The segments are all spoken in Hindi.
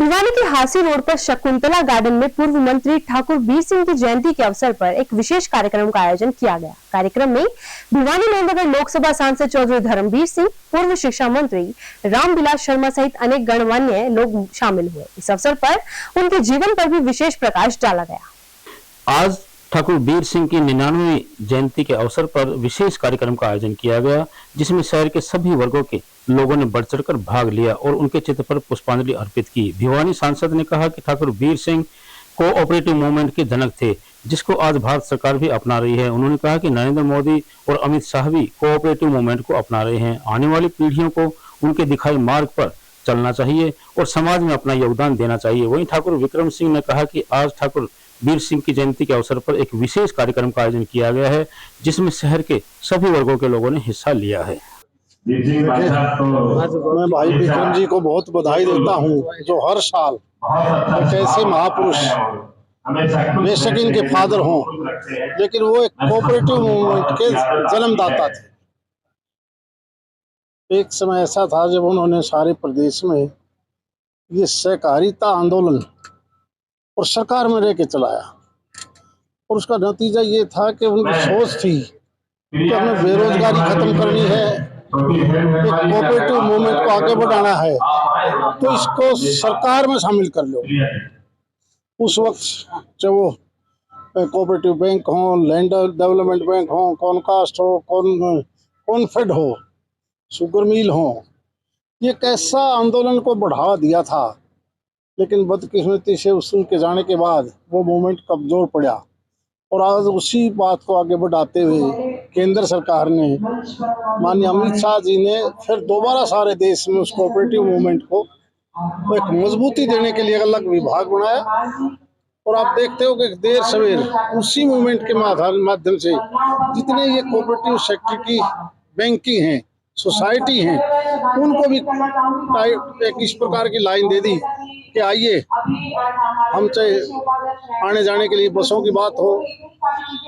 भिवानी के हासी रोड पर शकुंतला गार्डन में पूर्व मंत्री ठाकुर वीर सिंह की जयंती के अवसर पर एक विशेष कार्यक्रम का आयोजन किया गया। कार्यक्रम में भिवानी नंदनगर लोकसभा सांसद चौधरी धर्मवीर सिंह, पूर्व शिक्षा मंत्री रामविलास शर्मा सहित अनेक गणमान्य लोग शामिल हुए। इस अवसर पर उनके जीवन पर भी विशेष प्रकाश डाला गया। आज ठाकुर वीर सिंह की 99वीं जयंती के अवसर पर विशेष कार्यक्रम का आयोजन किया गया, जिसमें शहर के सभी वर्गों के लोगों ने बढ़ चढ़कर भाग लिया और उनके चित्र पर पुष्पांजलि अर्पित की। भिवानी सांसद ने कहा कि ठाकुर वीर सिंह कोऑपरेटिव मूवमेंट के जनक थे, जिसको आज भारत सरकार भी अपना रही है। उन्होंने कहा कि नरेंद्र मोदी और अमित शाह भी कोऑपरेटिव मूवमेंट को अपना रहे हैं। आने वाली पीढ़ियों को उनके दिखाए मार्ग पर चलना चाहिए और समाज में अपना योगदान देना चाहिए। वहीं ठाकुर विक्रम सिंह ने कहा कि आज ठाकुर वीर सिंह की जयंती के अवसर पर एक विशेष कार्यक्रम का आयोजन किया गया है, जिसमें शहर के सभी वर्गों के लोगों ने हिस्सा लिया है। मैं भाई विक्रम जी को बहुत बधाई देता हूं, जो हर साल एक ऐसे महापुरुष, बेशक इनके फादर हों, लेकिन वो एक कोऑपरेटिव मूवमेंट के जन्मदाता थे। एक समय ऐसा था जब उन्होंने सारे प्रदेश में ये सहकारिता आंदोलन और सरकार में रह के चलाया, और उसका नतीजा ये था कि उनकी सोच थी कि हमें बेरोजगारी खत्म करनी है, एक कोऑपरेटिव मूवमेंट को आगे बढ़ाना है, तो इसको सरकार में शामिल कर लो। उस वक्त जब वो कोऑपरेटिव बैंक हो, लैंड डेवलपमेंट बैंक हो, कॉनकास्ट हो, कॉनफेड हो, शुगर मिल हो, ये कैसा आंदोलन को बढ़ावा दिया था। लेकिन बदकिस्मती से उनके जाने के बाद वो मूवमेंट कमजोर पड़ा, और आज उसी बात को आगे बढ़ाते हुए केंद्र सरकार ने, माननीय अमित शाह जी ने फिर दोबारा सारे देश में उस कोऑपरेटिव मूवमेंट को एक मजबूती देने के लिए अलग विभाग बनाया। और आप देखते हो कि देर सवेर उसी मूवमेंट के माध्यम से जितने ये कोऑपरेटिव सेक्टर की बैंकिंग हैं, सोसाइटी हैं, उनको भी एक इस प्रकार की लाइन दे दी कि आइए, हम चाहे आने जाने के लिए बसों की बात हो,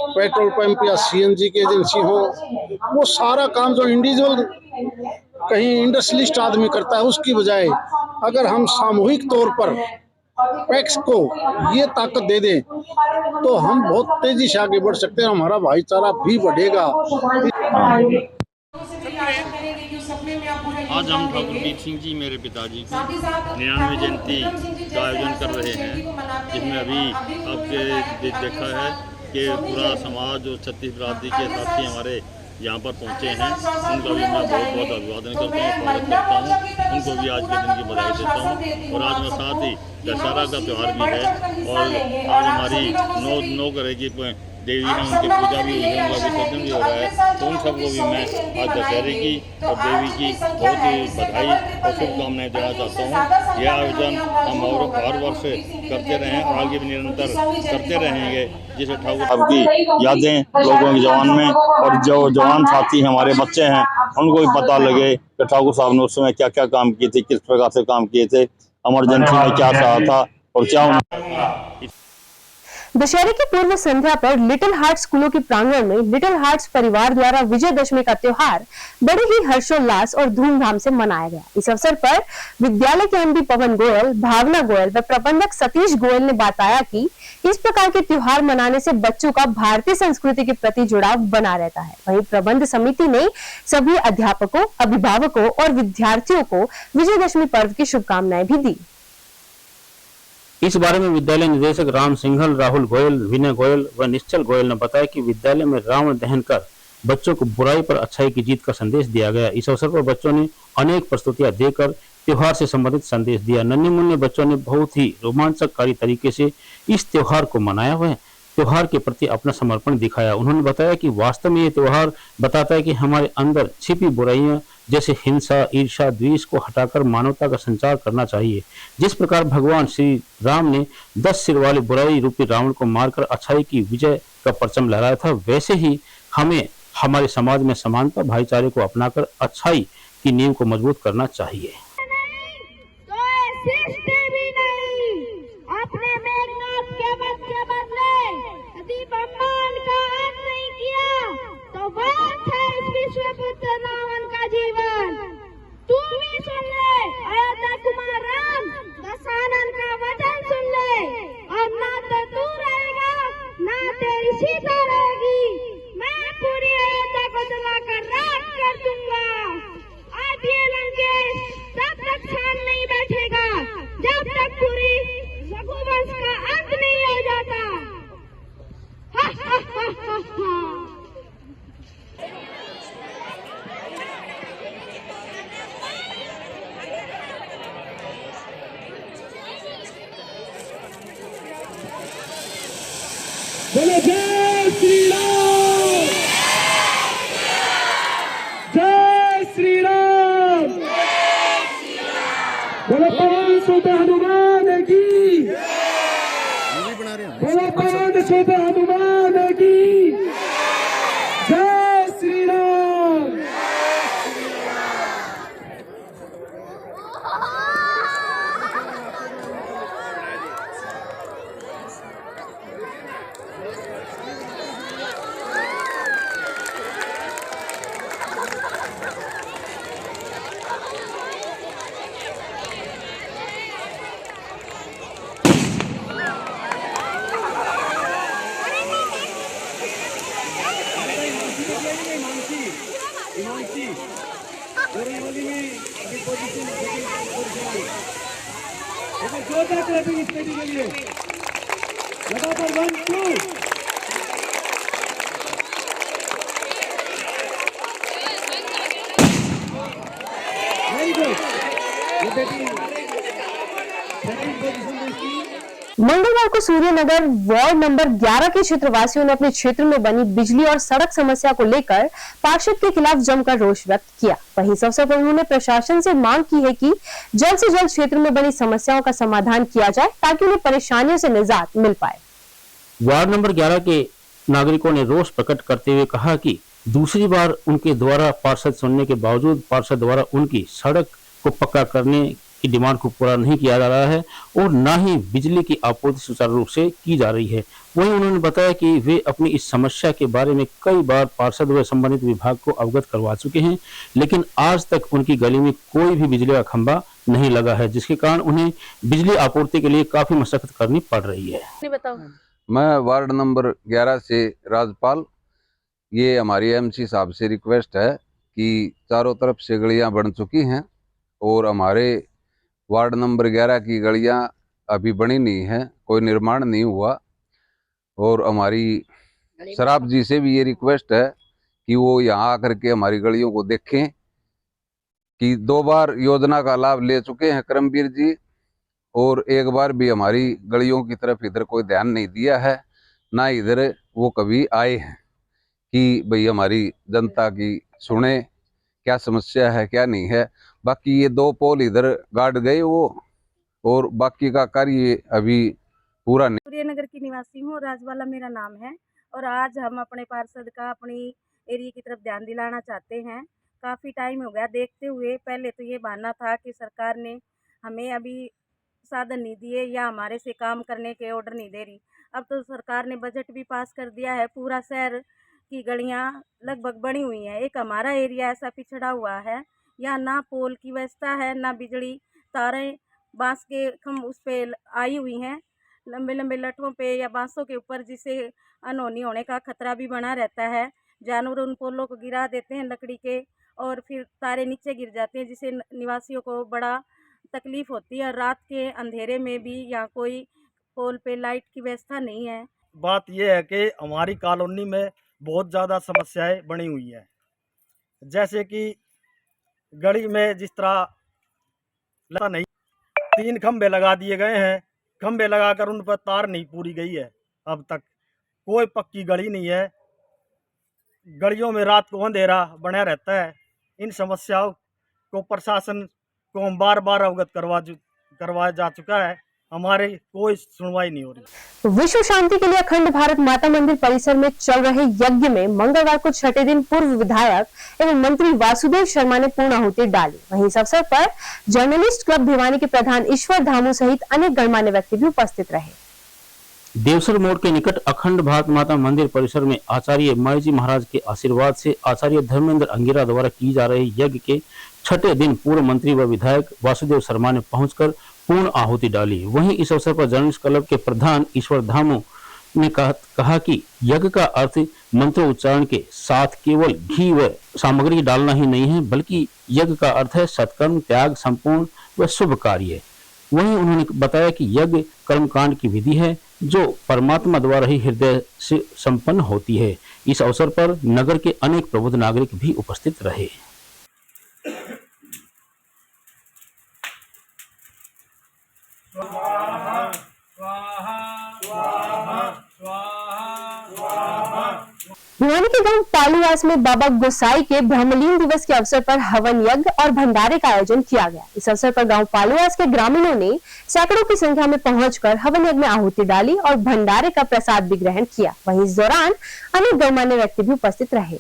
पेट्रोल पंप या सीएनजी की एजेंसी हो, वो सारा काम जो इंडिविजुअल कहीं इंडस्ट्रियलिस्ट आदमी करता है, उसकी बजाय अगर हम सामूहिक तौर पर पैक्स को ये ताकत दे दें तो हम बहुत तेजी से आगे बढ़ सकते हैं, हमारा भाईचारा भी बढ़ेगा। आज हम ठाकुर वीर सिंह जी, मेरे पिताजी की 99वीं जयंती का आयोजन कर रहे हैं, जिसमें अभी आपके देखा है कि पूरा समाज और छत्तीस बिरादरी के साथी हमारे यहाँ पर पहुँचे हैं। उनका भी मैं बहुत बहुत अभिवादन करता हूँ, स्वागत करता हूँ। उनको भी आज के दिन की बधाई देता हूँ। और आज में साथ ही दशहरा का त्यौहार भी है, और आज हमारी नौ ग्रह की देवी हैं, उनकी पूजा भी हुई है, उनका विसर्जन भी हो रहा है। तो उन सबको भी मैं आज दशहरे की और देवी की बहुत ही बधाई और शुभकामनाएं देना चाहता हूँ। यह आयोजन हम और हर वर्ष करते रहें और आगे भी निरंतर करते रहेंगे, जिसे ठाकुर साहब की यादें लोगों के जवान में, और जो जवान साथी हमारे बच्चे हैं उनको भी पता लगे कि ठाकुर साहब ने उस समय क्या क्या काम किए थे, किस प्रकार से काम किए थे, इमरजेंसी में क्या सहा था और क्या। दशहरे की पूर्व संध्या पर लिटिल हार्ट स्कूलों के प्रांगण में लिटिल हार्ट्स परिवार द्वारा विजयदशमी का त्योहार बड़े ही हर्षोल्लास और धूमधाम से मनाया गया। इस अवसर पर विद्यालय के एमडी पवन गोयल, भावना गोयल व प्रबंधक सतीश गोयल ने बताया कि इस प्रकार के त्योहार मनाने से बच्चों का भारतीय संस्कृति के प्रति जुड़ाव बना रहता है। वहीं प्रबंध समिति ने सभी अध्यापकों, अभिभावकों और विद्यार्थियों को विजयदशमी पर्व की शुभकामनाएं भी दी। इस बारे में विद्यालय निदेशक राम सिंघल, राहुल गोयल, विनय गोयल व निश्चल गोयल ने बताया कि विद्यालय में रावण दहन कर बच्चों को बुराई पर अच्छाई की जीत का संदेश दिया गया। इस अवसर पर बच्चों ने अनेक प्रस्तुतियां देकर त्योहार से संबंधित संदेश दिया। नन्हे मुन्ने बच्चों ने बहुत ही रोमांचकारी तरीके से इस त्योहार को मनाया हुआ है, त्योहार के प्रति अपना समर्पण दिखाया। उन्होंने बताया कि वास्तव में ये त्योहार बताता है कि हमारे अंदर छिपी बुराइयां जैसे हिंसा, ईर्ष्या, द्वेष को हटाकर मानवता का संचार करना चाहिए। जिस प्रकार भगवान श्री राम ने 10 सिर वाले बुराई रूपी रावण को मारकर अच्छाई की विजय का परचम लहराया था, वैसे ही हमें हमारे समाज में समानता, भाईचारे को अपनाकर अच्छाई की नींव को मजबूत करना चाहिए। जीवन तू भी सुन ले, अयोध्या कुमार राम दशानन बोलो जय श्री राम, जय श्री राम, बोलो पवन सुत हनुमान की, बोलो पवन सुत हनुमान की, जय श्री राम। जोरदार क्लैपिंग इस बेटी के लिए लगातार 1 2 वेरी गुड। ये बेटी सेकंड पोजीशन में इसकी। मंगलवार को सूर्यनगर वार्ड नंबर 11 के क्षेत्रवासियों ने अपने क्षेत्र में बनी बिजली और सड़क समस्या को लेकर पार्षद के खिलाफ जमकर रोष व्यक्त किया। वहीं इस अवसर पर उन्होंने प्रशासन से मांग की है कि जल्द से जल्द क्षेत्र में बनी समस्याओं का समाधान किया जाए ताकि उन्हें परेशानियों से निजात मिल पाए। वार्ड नंबर 11 के नागरिकों ने रोष प्रकट करते हुए कहा कि दूसरी बार उनके द्वारा पार्षद सुनने के बावजूद पार्षद द्वारा उनकी सड़क को पक्का करने की डिमांड को पूरा नहीं किया जा रहा है और न ही बिजली की आपूर्ति सुचारू रूप से की जा रही है। वहीं उन्होंने बताया कि वे अपनी इस समस्या के बारे में कई बार पार्षद व संबंधित विभाग को अवगत करवा चुके हैं, लेकिन आज तक उनकी गली में कोई भी बिजली का खंभा नहीं लगा है, जिसके कारण उन्हें बिजली आपूर्ति के लिए काफी मशक्कत करनी पड़ रही है। बताओ। मैं वार्ड नंबर 11 से राजपाल, ये हमारी एमसी साहब से रिक्वेस्ट है कि चारों तरफ से गलियां बन चुकी हैं और हमारे वार्ड नंबर 11 की गलियां अभी बनी नहीं है, कोई निर्माण नहीं हुआ। और हमारी शराब जी से भी ये रिक्वेस्ट है कि वो यहाँ आकर के हमारी गलियों को देखें कि 2 बार योजना का लाभ ले चुके हैं करमवीर जी और एक बार भी हमारी गलियों की तरफ इधर कोई ध्यान नहीं दिया है, ना इधर वो कभी आए हैं कि भाई हमारी जनता की सुने क्या समस्या है क्या नहीं है। बाकी ये 2 पोल इधर गाड़ गए वो, और बाकी का कार्य अभी पूरा नहीं। सूर्यनगर की निवासी हूँ, राजवाला मेरा नाम है और आज हम अपने पार्षद का अपनी एरिया की तरफ ध्यान दिलाना चाहते हैं। काफ़ी टाइम हो गया देखते हुए, पहले तो ये बहाना था कि सरकार ने हमें अभी साधन नहीं दिए या हमारे से काम करने के ऑर्डर नहीं दे रही। अब तो सरकार ने बजट भी पास कर दिया है, पूरा शहर की गलियां लगभग बनी हुई हैं। एक हमारा एरिया ऐसा पिछड़ा हुआ है, यहाँ ना पोल की व्यवस्था है, ना बिजली तारें बांस के खम्भ उस पे आई हुई हैं, लंबे लंबे लठों पे या बांसों के ऊपर, जिससे अनहोनी होने का खतरा भी बना रहता है। जानवर उन पोलों को गिरा देते हैं लकड़ी के और फिर तारे नीचे गिर जाते हैं, जिससे निवासियों को बड़ा तकलीफ होती है। रात के अंधेरे में भी यहाँ कोई पोल पे लाइट की व्यवस्था नहीं है। बात यह है कि हमारी कॉलोनी में बहुत ज़्यादा समस्याएं बनी हुई हैं, जैसे कि गली में जिस तरह लगा नहीं, 3 खंभे लगा दिए गए हैं, खंभे लगाकर उन पर तार नहीं पूरी गई है। अब तक कोई पक्की गली नहीं है, गलियों में रात को अंधेरा बना रहता है। इन समस्याओं को प्रशासन को हम बार बार अवगत करवाया जा चुका है, हमारी कोई सुनवाई नहीं हो रही। विश्व शांति के लिए अखंड भारत माता मंदिर परिसर में चल रहे यज्ञ में मंगलवार को छठे दिन पूर्व विधायक एवं मंत्री वासुदेव शर्मा ने पूर्ण आहुति डाली। वहीं इस अवसर पर जर्नलिस्ट क्लब भिवानी के प्रधान ईश्वर धामू सहित अनेक गणमान्य व्यक्ति भी उपस्थित रहे। देवसर मोड़ के निकट अखंड भारत माता मंदिर परिसर में आचार्य माईजी महाराज के आशीर्वाद से आचार्य धर्मेंद्र अंगिरा द्वारा की जा रहे यज्ञ के छठे दिन पूर्व मंत्री व विधायक वासुदेव शर्मा ने पहुंचकर पूर्ण आहुति डाली। वहीं इस अवसर पर जर्नलिस्ट क्लब के प्रधान ईश्वर धामू ने कहा कि यज्ञ का अर्थ मंत्र उच्चारण के साथ केवल घी व सामग्री डालना ही नहीं है, बल्कि यज्ञ का अर्थ है सत्कर्म, त्याग, संपूर्ण व शुभ कार्य। वहीं उन्होंने बताया कि यज्ञ कर्मकांड की विधि है जो परमात्मा द्वारा ही हृदय से संपन्न होती है। इस अवसर पर नगर के अनेक प्रबुद्ध नागरिक भी उपस्थित रहे। स्वाहा स्वाहा स्वाहा स्वाहा भिवानी के गांव पालूवास में बाबा गोसाई के ब्रह्मलीन दिवस के अवसर पर हवन यज्ञ और भंडारे का आयोजन किया गया। इस अवसर पर गांव पालूवास के ग्रामीणों ने सैकड़ों की संख्या में पहुंचकर हवन यज्ञ में आहुति डाली और भंडारे का प्रसाद भी ग्रहण किया। वहीं इस दौरान अनेक गणमान्य व्यक्ति भी उपस्थित रहे।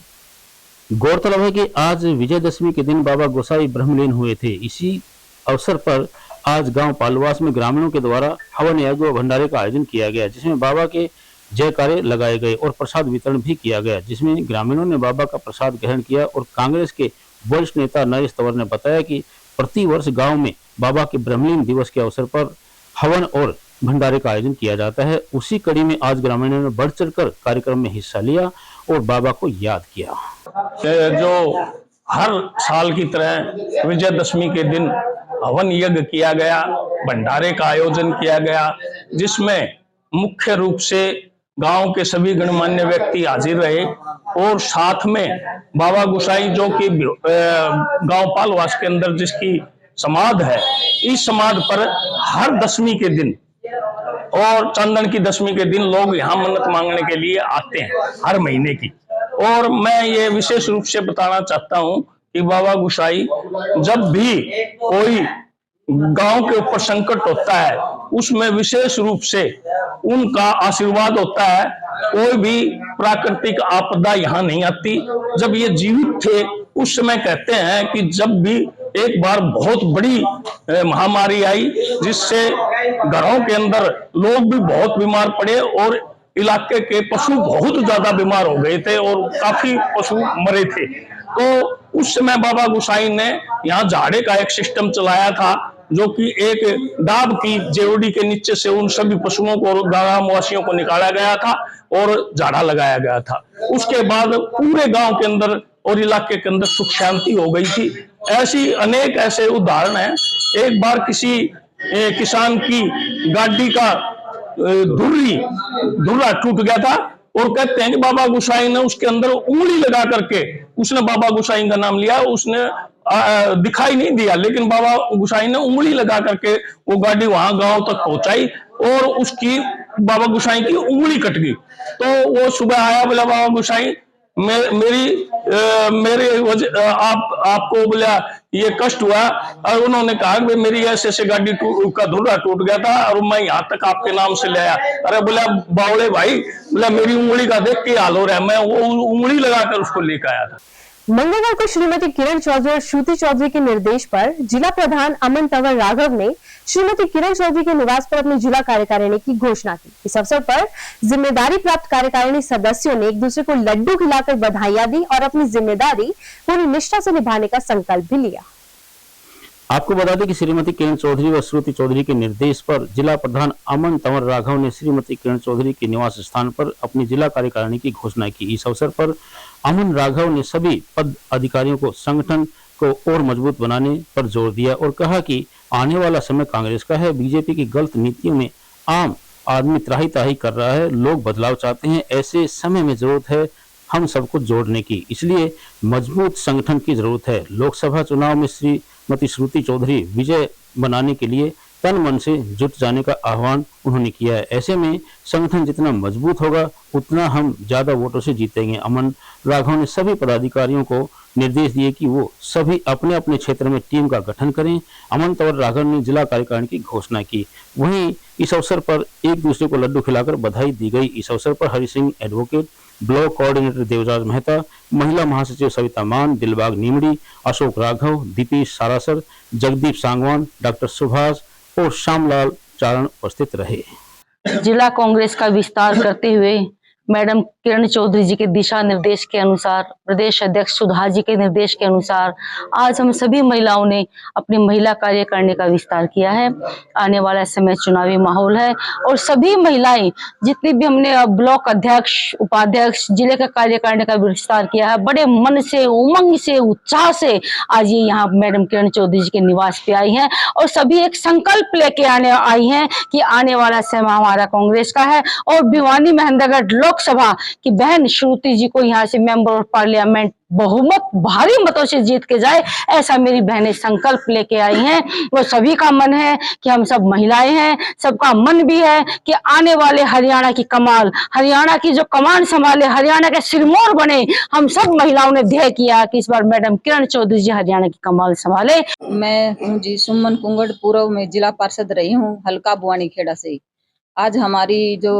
गौरतलब है कि आज विजयदशमी के दिन बाबा गोसाई ब्रह्मलीन हुए थे। इसी अवसर पर आज गांव पालूवास में ग्रामीणों के द्वारा हवन यज्ञ और भंडारे का आयोजन किया गया, जिसमें बाबा के जयकारे लगाए गए और प्रसाद वितरण भी किया गया, जिसमें ग्रामीणों ने बाबा का प्रसाद ग्रहण किया। और कांग्रेस के वरिष्ठ नेता नरेश तंवर ने बताया कि प्रति वर्ष गांव में बाबा के ब्रह्मलीन दिवस के अवसर पर हवन और भंडारे का आयोजन किया जाता है। उसी कड़ी में आज ग्रामीणों ने बढ़ चढ़कर कार्यक्रम में हिस्सा लिया और बाबा को याद किया। जो हर साल की तरह विजयदशमी के दिन हवन यज्ञ किया गया, भंडारे का आयोजन किया गया, जिसमें मुख्य रूप से गांव के सभी गणमान्य व्यक्ति हाजिर रहे और साथ में बाबा गोसाई जो कि गांव पालवास के अंदर जिसकी समाधि है, इस समाधि पर हर दशमी के दिन और चंदन की दशमी के दिन लोग यहाँ मन्नत मांगने के लिए आते हैं हर महीने की। और मैं ये विशेष रूप से बताना चाहता हूँ कि बाबा गोसाई जब भी कोई गांव के ऊपर संकट होता है उसमें विशेष रूप से उनका आशीर्वाद होता है। कोई भी प्राकृतिक आपदा यहाँ नहीं आती। जब ये जीवित थे उस समय कहते हैं कि जब भी एक बार बहुत बड़ी महामारी आई जिससे घरों के अंदर लोग भी बहुत बीमार पड़े और इलाके के पशु बहुत ज्यादा बीमार हो गए थे और काफी पशु मरे थे, तो उस समय बाबा गोसाई ने यहाँ झाड़े का एक सिस्टम चलाया था, जो कि एक डाब की जेवड़ी के नीचे से उन सभी पशुओं को और ग्रामवासियों को निकाला गया था और झाड़ा लगाया गया था। उसके बाद पूरे गांव के अंदर और इलाके के अंदर सुख शांति हो गई थी। ऐसी अनेक ऐसे उदाहरण हैं। एक बार किसी किसान की गाड़ी का धुर्रा टूट गया था और कहते हैं कि बाबा गोसाई ने उसके अंदर उंगली लगा करके उसने बाबा गोसाई का नाम लिया। उसने दिखाई नहीं दिया, लेकिन बाबा गोसाई ने उंगली लगा करके वो गाड़ी वहां गांव तक पहुंचाई और उसकी बाबा गोसाई की उंगली कट गई। तो वो सुबह आया, बोला बाबा गोसाई मेरे आपको बोला ये कष्ट हुआ, और उन्होंने कहा कि मेरी ऐसे गाड़ी का धुर्रा टूट गया था और मैं यहाँ तक आपके नाम से ले आया। अरे बोला बावड़े भाई, बोला मेरी उंगली का देख के हाल हो रहा है, मैं वो उंगली लगाकर उसको लेकर आया था। मंगलवार को श्रीमती किरण चौधरी और श्रुति चौधरी के निर्देश पर जिला प्रधान अमन तंवर राघव ने श्रीमती किरण चौधरी के निवास पर अपनी जिला कार्यकारिणी की घोषणा की। इस अवसर पर जिम्मेदारी प्राप्त कार्यकारिणी सदस्यों ने एक दूसरे को लड्डू खिलाकर बधाइयां दी और अपनी जिम्मेदारी पूरी निष्ठा से निभाने का संकल्प भी लिया। आपको बता दें कि श्रीमती किरण चौधरी व श्रुति चौधरी के निर्देश पर जिला प्रधान अमन तंवर राघव ने श्रीमती किरण चौधरी के निवास स्थान पर अपनी जिला कार्यकारिणी की घोषणा की। इस अवसर पर अमन राघव ने सभी पद अधिकारियों को संगठन को और मजबूत बनाने पर जोर दिया और कहा कि आने वाला समय कांग्रेस का है। बीजेपी की गलत नीतियों में आम आदमी त्राही त्राही कर रहा है, लोग बदलाव चाहते हैं। ऐसे समय में जरूरत है हम सबको जोड़ने की, इसलिए मजबूत संगठन की जरूरत है। लोकसभा चुनाव में श्रीमती श्रुति चौधरी विजय बनाने के लिए तन मन से जुट जाने का आह्वान उन्होंने किया है। ऐसे में संगठन जितना मजबूत होगा उतना हम ज्यादा वोटों से जीतेंगे। अमन राघव ने सभी पदाधिकारियों को निर्देश दिए कि वो सभी अपने अपने क्षेत्र में टीम का गठन करें। अमन तंवर राघव ने जिला कार्यकारिणी की घोषणा की। वहीं इस अवसर पर एक दूसरे को लड्डू खिलाकर बधाई दी गई। इस अवसर पर Hari Singh advocate, block coordinator Devraj Mehta, महिला महासचिव सविता मान, दिलबाग नीमड़ी, अशोक राघव, दीपेश सारासर, जगदीप सांगवान, डॉक्टर सुभाष और श्यामलाल चारण उपस्थित रहे। जिला कांग्रेस का विस्तार करते हुए मैडम किरण चौधरी जी के दिशा निर्देश के अनुसार, प्रदेश अध्यक्ष सुधा जी के निर्देश के अनुसार आज हम सभी महिलाओं ने अपनी महिला कार्यकारिणी का विस्तार किया है। आने वाला समय चुनावी माहौल है और सभी महिलाएं जितनी भी हमने ब्लॉक अध्यक्ष, उपाध्यक्ष, जिले का कार्यकारिणी का विस्तार किया है, बड़े मन से, उमंग से, उत्साह से आज ये यहाँ मैडम किरण चौधरी जी के निवास पे आई हैं और सभी एक संकल्प लेके आई हैं कि आने वाला समय हमारा कांग्रेस का है और भिवानी महेंद्रगढ़ लोकसभा की बहन श्रुति जी को यहाँ से मेंबर ऑफ पार्लियामेंट बहुमत भारी मतों से जीत के जाए, ऐसा मेरी बहनें संकल्प लेके आई हैं। वो सभी का मन है कि हम सब महिलाएं हैं, सबका मन भी है कि आने वाले हरियाणा की कमाल, हरियाणा की जो कमान संभाले, हरियाणा के सिरमौर बने। हम सब महिलाओं ने ध्येय किया कि इस बार मैडम किरण चौधरी जी हरियाणा की कमाल संभाले। मैं हूँ जी सुमन कुंगड़, पूर्व में जिला पार्षद रही हूँ, हल्का बुआनी खेड़ा से। आज हमारी जो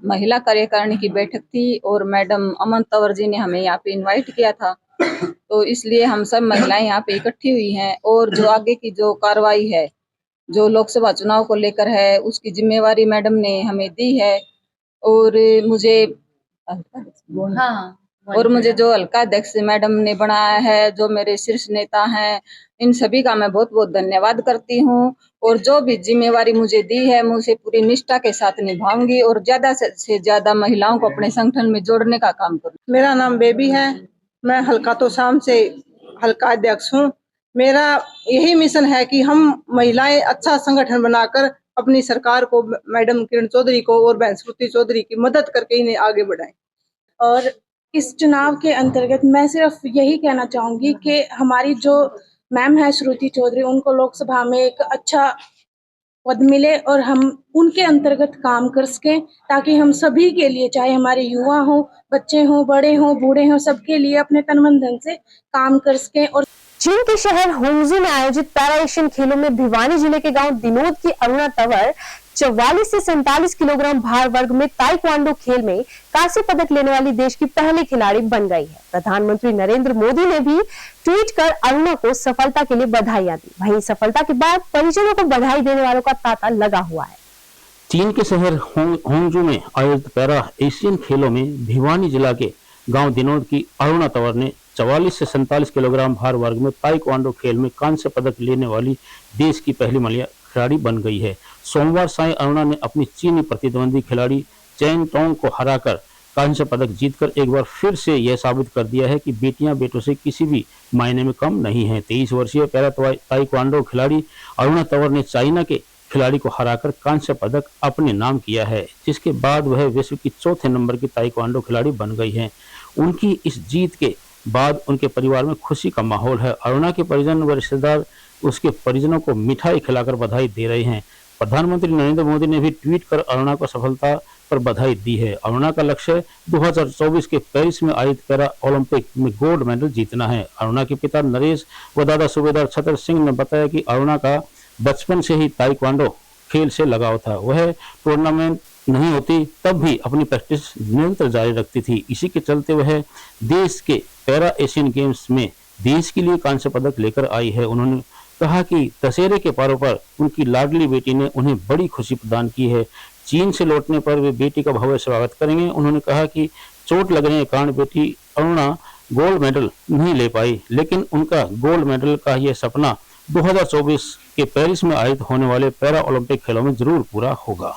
महिला कार्यकारिणी की बैठक थी और मैडम अमन तंवर जी ने हमें यहाँ पे इनवाइट किया था, तो इसलिए हम सब महिलाएं यहाँ पे इकट्ठी हुई हैं। और जो आगे की जो कार्रवाई है, जो लोकसभा चुनाव को लेकर है, उसकी जिम्मेवारी मैडम ने हमें दी है। और मुझे जो हल्का अध्यक्ष मैडम ने बनाया है, जो मेरे शीर्ष नेता हैं, इन सभी का मैं बहुत बहुत धन्यवाद करती हूँ। और जो भी जिम्मेवारी मुझे दी है, मैं उसे पूरी निष्ठा के साथ निभाऊंगी और ज्यादा से ज्यादा महिलाओं को अपने संगठन में जोड़ने का काम करूँ। मेरा नाम बेबी है, मैं हल्का तो शाम से हल्का अध्यक्ष हूँ। मेरा यही मिशन है कि हम महिलाएं अच्छा संगठन बनाकर अपनी सरकार को, मैडम किरण चौधरी को और बहन श्रुति चौधरी की मदद करके इन्हें आगे बढ़ाएं। और इस चुनाव के अंतर्गत मैं सिर्फ यही कहना चाहूंगी कि हमारी जो मैम है श्रुति चौधरी, उनको लोकसभा में एक अच्छा पद मिले और हम उनके अंतर्गत काम कर सकें, ताकि हम सभी के लिए, चाहे हमारे युवा हो, बच्चे हो, बड़े हो, बूढ़े हो, सबके लिए अपने तन मन धन से काम कर सकें। और चीन के शहर होंगजू में आयोजित पैरा एशियन खेलों में भिवानी जिले के गांव दिनोद की अरुणा तंवर 44 से 47 किलोग्राम भार वर्ग में ताइक्वांडो खेल में कांस्य पदक लेने वाली देश की पहली खिलाड़ी बन गई है। प्रधानमंत्री नरेंद्र मोदी ने भी ट्वीट कर अरुणा को सफलता के लिए बधाइयां दी। वहीं सफलता के बाद परिजनों को बधाई देने वालों का तांता लगा हुआ है। चीन के शहर होंगजू में आयोजित पैरा एशियन खेलों में भिवानी जिला के गांव दिनोद की अरुणा तंवर ने 44 से 47 किलोग्राम भार वर्ग में ताइक्वांडो खेल में कांस्य पदक लेने वाली देश की पहली महिला खिलाड़ी बन गई है। सोमवार सायं अरुणा ने अपनी चीनी प्रतिद्वंदी खिलाड़ी चैन टोंग को हराकर कांस्य पदक जीतकर एक बार फिर से यह साबित कर दिया है कि बेटियां बेटों से किसी भी मायने में कम नहीं हैं। 23 वर्षीय पैरा ताइक्वांडो खिलाड़ी अरुणा तंवर ने चाइना के खिलाड़ी को हराकर कांस्य पदक अपने नाम किया है, जिसके बाद वह विश्व की चौथे नंबर की ताइक्वांडो खिलाड़ी बन गई है। उनकी इस जीत के बाद उनके परिवार में खुशी का माहौल है। अरुणा के परिजन व रिश्तेदार उसके परिजनों को मिठाई खिलाकर बधाई दे रहे हैं। प्रधानमंत्री नरेंद्र मोदी ने भी ट्वीट कर अरुणा को सफलता पर बधाई दी है। अरुणा का लक्ष्य 2024 के पेरिस में आयोजित पैरा ओलंपिक में गोल्ड मेडल जीतना है। अरुणा के पिता नरेश व दादा सूबेदार छतर सिंह ने बताया कि अरुणा का बचपन से ही ताइक्वांडो खेल से लगाव था। वह टूर्नामेंट नहीं होती तब भी अपनी प्रैक्टिस निरंतर जारी रखती थी। इसी के चलते वह देश के पैरा एशियन गेम्स में देश के लिए कांस्य पदक लेकर आई है। उन्होंने कहा कि दशहरे के पर्व पर उनकी लाडली बेटी ने उन्हें बड़ी खुशी प्रदान की है। चीन से लौटने पर वे बेटी का भव्य स्वागत करेंगे। उन्होंने कहा कि चोट लगने के कारण बेटी अरुणा गोल्ड मेडल नहीं ले पाई, लेकिन उनका गोल्ड मेडल का यह सपना 2024 के पेरिस में आयोजित होने वाले पैरा ओलंपिक खेलों में जरूर पूरा होगा।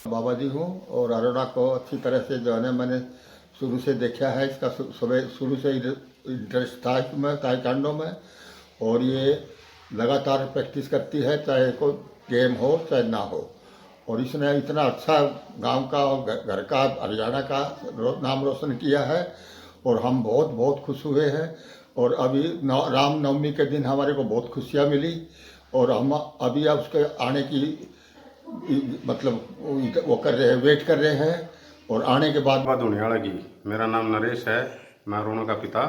बाबा जी हूँ और अरुणा को अच्छी तरह से जो है मैंने शुरू से देखा है। इसका शुरू से इंटरेस्ट था इसमें, ताइक्वांडो में, और ये लगातार प्रैक्टिस करती है, चाहे कोई गेम हो चाहे ना हो। और इसने इतना अच्छा गांव का और घर का, हरियाणा का नाम रोशन किया है और हम बहुत बहुत खुश हुए हैं। और अभी रामनवमी के दिन हमारे को बहुत खुशियाँ मिली और हम अभी उसके आने की मतलब वो कर रहे हैं, वेट कर रहे हैं। और आने के बाद धुनियाड़ा की। मेरा नाम नरेश है, मैं अरुणा का पिता।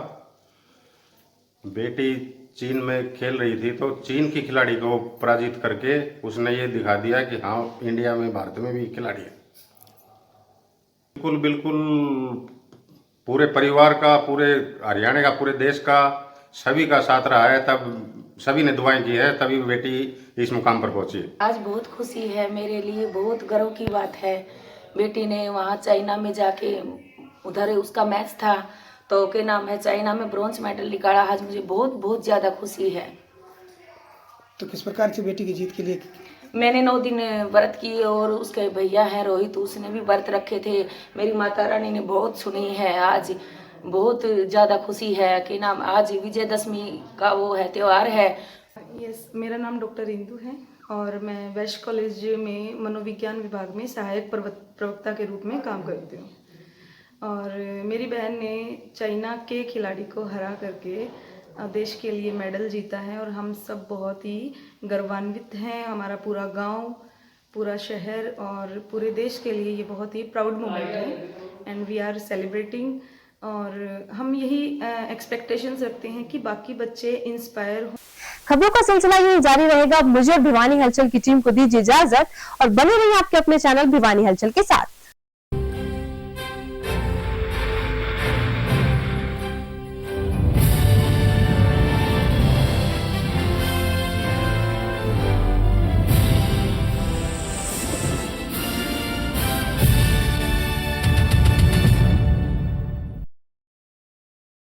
बेटी चीन में खेल रही थी तो चीन की खिलाड़ी को पराजित करके उसने ये दिखा दिया कि हाँ, इंडिया में, भारत में भी खिलाड़ी है। बिल्कुल बिल्कुल पूरे परिवार का, पूरे हरियाणा का, पूरे देश का, सभी का साथ रहा है। तब सभी ने दुआएं की है, तभी बेटी इस मुकाम पर पहुंची। आज बहुत खुशी है, मेरे लिए बहुत गर्व की बात है। बेटी ने वहाँ चाइना में जाके, उधर उसका मैच था तो क्या नाम है, चाइना में ब्रॉन्ज मेडल निकाला। आज मुझे बहुत बहुत ज़्यादा खुशी है। तो किस प्रकार से बेटी की जीत के लिए? मैंने 9 दिन व्रत किए और उसके भैया हैं रोहित, उसने भी व्रत रखे थे। मेरी माता रानी ने बहुत सुनी है। आज बहुत ज़्यादा खुशी है कि नाम, आज विजयदशमी का वो है, त्यौहार है। यस, मेरा नाम डॉक्टर इंदु है और मैं वेस्ट कॉलेज में मनोविज्ञान विभाग में सहायक प्रवक्ता के रूप में काम करती हूँ। और मेरी बहन ने चाइना के खिलाड़ी को हरा करके देश के लिए मेडल जीता है और हम सब बहुत ही गर्वान्वित हैं। हमारा पूरा गांव, पूरा शहर और पूरे देश के लिए ये बहुत ही प्राउड मोमेंट है एंड वी आर सेलिब्रेटिंग। और हम यही एक्सपेक्टेशंस रखते हैं कि बाकी बच्चे इंस्पायर हो। खबरों का सिलसिला यही जारी रहेगा। मुझे और भिवानी हलचल की टीम को दीजिए इजाजत और बने रहिए आपके अपने चैनल भिवानी हलचल के साथ।